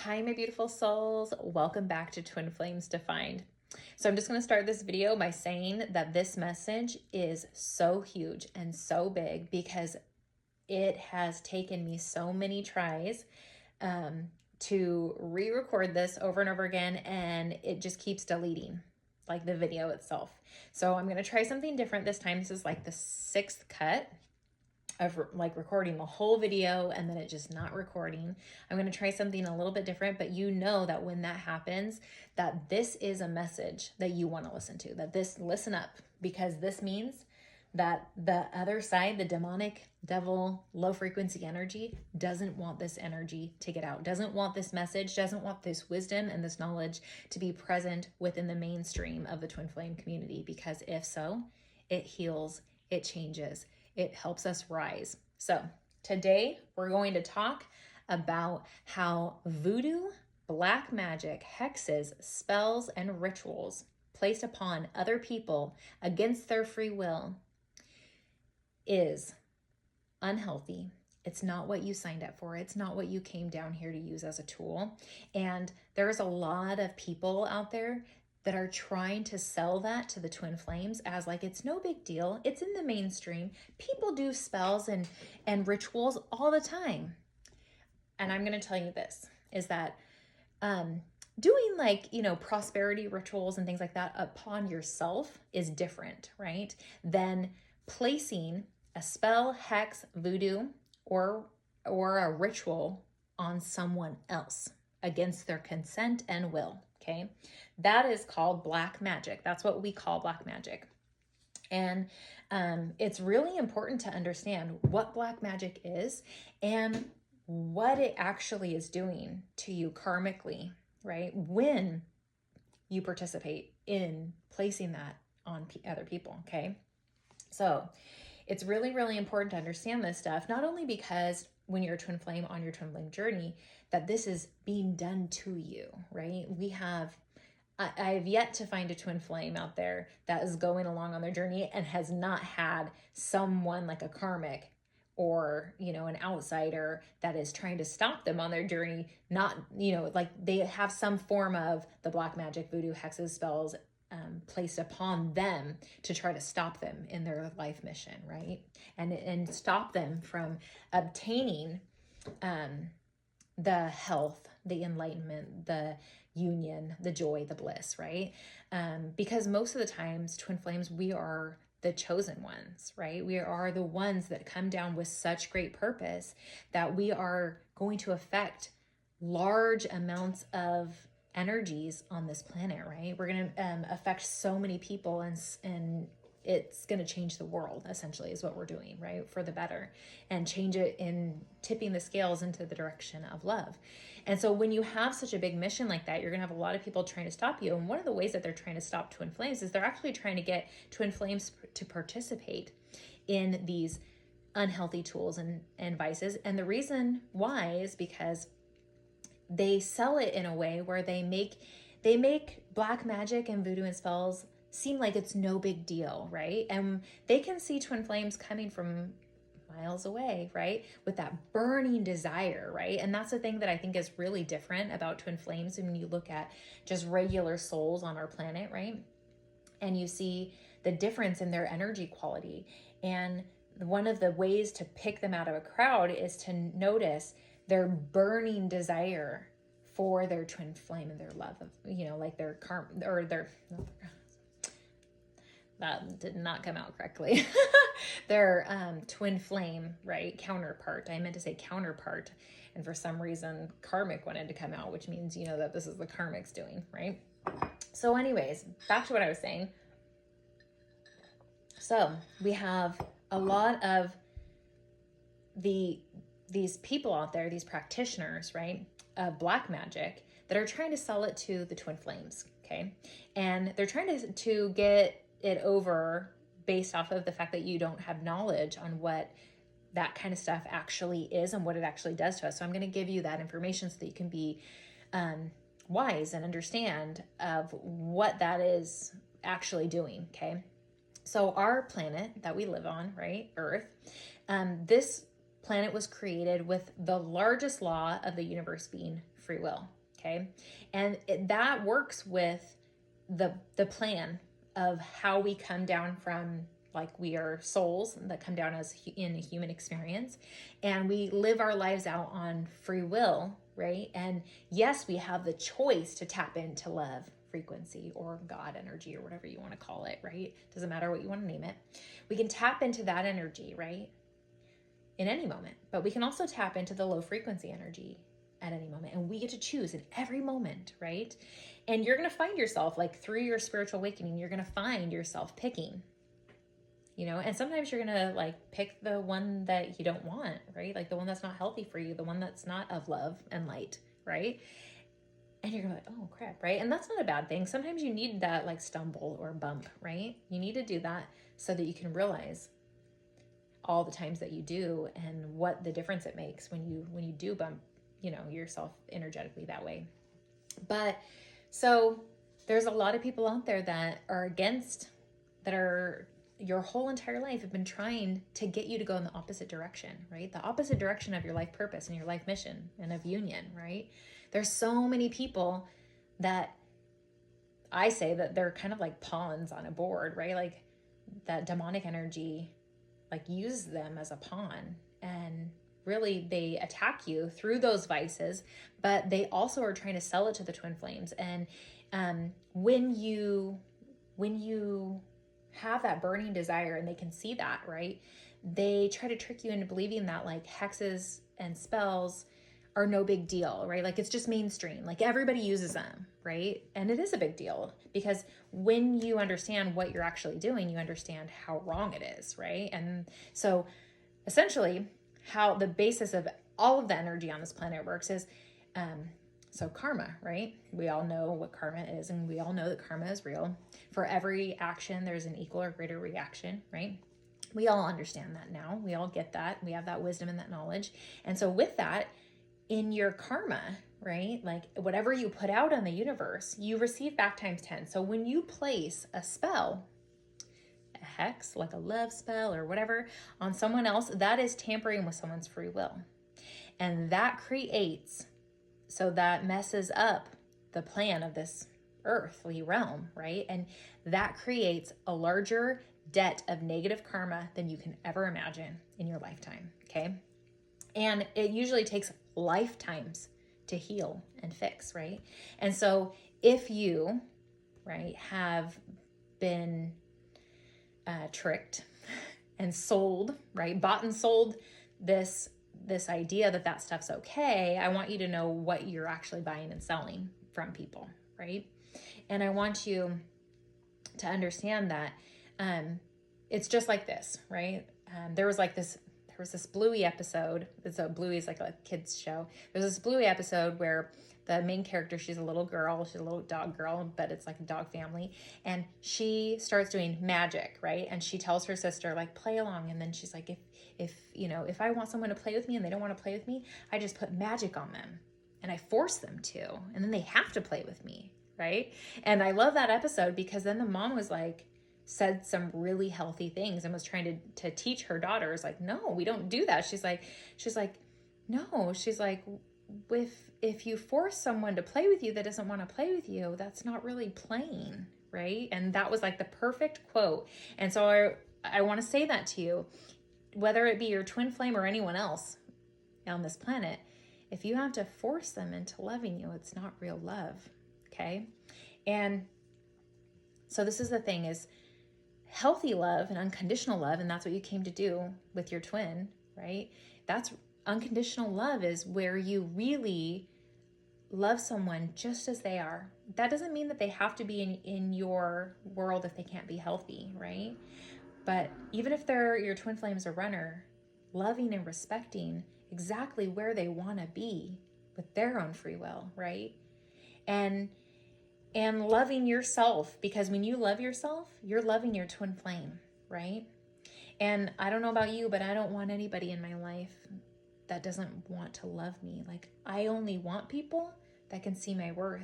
Hi, my beautiful souls. Welcome back to Twin Flames Defined. So I'm just going to start this video by saying that this message is so huge and so big because it has taken me so many tries to re-record this over and over again, and it just keeps deleting like the video itself. So I'm going to try something different this time. This is like the 6th cut of like recording the whole video and then it just not recording. I'm going to try something a little bit different, but you know that when that happens, that this is a message that you want to listen to, that this, listen up, because this means that the other side, the demonic, devil, low frequency energy doesn't want this energy to get out, doesn't want this message, doesn't want this wisdom and this knowledge to be present within the mainstream of the twin flame community, because if so, it heals, it changes, it helps us rise. So today we're going to talk about how voodoo, black magic, hexes, spells, and rituals placed upon other people against their free will is unhealthy. It's not what you signed up for. It's not what you came down here to use as a tool. And there's a lot of people out there that are trying to sell that to the twin flames as like, it's no big deal. It's in the mainstream. People do spells and rituals all the time. And I'm going to tell you this, is that doing like, prosperity rituals and things like that upon yourself is different, right? Than placing a spell, hex, voodoo, or a ritual on someone else against their consent and will, okay? That is called black magic. That's what we call black magic. And it's really important to understand what black magic is and what it actually is doing to you karmically, right? When you participate in placing that on other people, okay? So it's really, really important to understand this stuff, not only because when you're a twin flame on your twin flame journey, that this is being done to you, right? I have yet to find a twin flame out there that is going along on their journey and has not had someone like a karmic or, an outsider that is trying to stop them on their journey. Not, like they have some form of the black magic, voodoo, hexes, spells, placed upon them to try to stop them in their life mission, right? And stop them from obtaining the health, the enlightenment, the union, the joy, the bliss, right? Because most of the times, twin flames, we are the chosen ones, right? We are the ones that come down with such great purpose that we are going to affect large amounts of energies on this planet, right? We're going to affect so many people, and it's going to change the world, essentially, is what we're doing, right? For the better, and change it in tipping the scales into the direction of love. And so when you have such a big mission like that, you're going to have a lot of people trying to stop you. And one of the ways that they're trying to stop twin flames is they're actually trying to get twin flames to participate in these unhealthy tools and vices. And the reason why is because they sell it in a way where they make black magic and voodoo and spells seem like it's no big deal, right? And they can see twin flames coming from miles away, right? With that burning desire, right? And that's the thing that I think is really different about twin flames when you look at just regular souls on our planet, right? And you see the difference in their energy quality. And one of the ways to pick them out of a crowd is to notice their burning desire for their twin flame and their love of, like their that did not come out correctly. Their twin flame, right? Counterpart. I meant to say counterpart. And for some reason, karmic wanted to come out, which means, that this is the karmic's doing, right? So anyways, back to what I was saying. So we have a lot of these people out there, these practitioners, right, of black magic that are trying to sell it to the twin flames, okay? And they're trying to get it over based off of the fact that you don't have knowledge on what that kind of stuff actually is and what it actually does to us. So I'm going to give you that information so that you can be wise and understand of what that is actually doing, okay? So our planet that we live on, right, Earth, this planet was created with the largest law of the universe being free will. Okay. And that works with the plan of how we come down from, like, we are souls that come down as in a human experience, and we live our lives out on free will, right? And yes, we have the choice to tap into love frequency or God energy or whatever you want to call it, right? Doesn't matter what you want to name it. We can tap into that energy, right? In any moment, but we can also tap into the low frequency energy at any moment, and we get to choose in every moment, right? And you're going to find yourself, like, through your spiritual awakening, you're going to find yourself picking, and sometimes you're going to, like, pick the one that you don't want, right? Like the one that's not healthy for you, the one that's not of love and light, right? And you're going to be like, oh crap, right? And that's not a bad thing. Sometimes you need that, like, stumble or bump, right? You need to do that so that you can realize all the times that you do and what the difference it makes when you do bump, yourself energetically that way. But so there's a lot of people out there that are your whole entire life have been trying to get you to go in the opposite direction, right? The opposite direction of your life purpose and your life mission and of union, right? There's so many people that I say that they're kind of like pawns on a board, right? Like that demonic energy, like, use them as a pawn, and really they attack you through those vices, but they also are trying to sell it to the twin flames. And when you have that burning desire and they can see that, right, they try to trick you into believing that, like, hexes and spells are no big deal, right? Like, it's just mainstream, like everybody uses them, right? And it is a big deal, because when you understand what you're actually doing, you understand how wrong it is, right? And so essentially how the basis of all of the energy on this planet works is so karma, right? We all know what karma is, and we all know that karma is real. For every action, there's an equal or greater reaction, right? We all understand that now. We all get that. We have that wisdom and that knowledge. And so with that, in your karma, right, like whatever you put out on the universe, you receive back times 10. So when you place a spell, a hex, like a love spell or whatever, on someone else, that is tampering with someone's free will. And that messes up the plan of this earthly realm, right? And that creates a larger debt of negative karma than you can ever imagine in your lifetime, okay? And it usually takes lifetimes to heal and fix, right? And so if you, right, have been tricked and sold, right, bought and sold this idea that stuff's okay, I want you to know what you're actually buying and selling from people, right? And I want you to understand that it's just like this, right? There was this Bluey episode. So Bluey is like a kid's show. There's this Bluey episode where the main character, she's a little girl, she's a little dog girl, but it's like a dog family. And she starts doing magic, right? And she tells her sister, like, play along. And then she's like, if I want someone to play with me and they don't want to play with me, I just put magic on them and I force them to, and then they have to play with me, right? And I love that episode because then the mom was like, said some really healthy things and was trying to teach her daughters, like, no, we don't do that. She's like, no, she's like, if you force someone to play with you that doesn't want to play with you, that's not really playing, right? And that was like the perfect quote. And so I want to say that to you, whether it be your twin flame or anyone else on this planet, if you have to force them into loving you, it's not real love, okay? And so this is the thing, is healthy love and unconditional love, and that's what you came to do with your twin, right? That's unconditional love, is where you really love someone just as they are. That doesn't mean that they have to be in your world if they can't be healthy, right? But even if they're your twin flame's a runner, loving and respecting exactly where they want to be with their own free will, right? And loving yourself, because when you love yourself, you're loving your twin flame, right? And I don't know about you, but I don't want anybody in my life that doesn't want to love me. Like, I only want people that can see my worth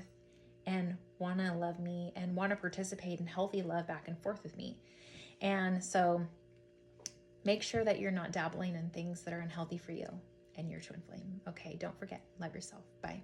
and want to love me and want to participate in healthy love back and forth with me. And so Make sure that you're not dabbling in things that are unhealthy for you and your twin flame. Okay, don't forget, love yourself. Bye.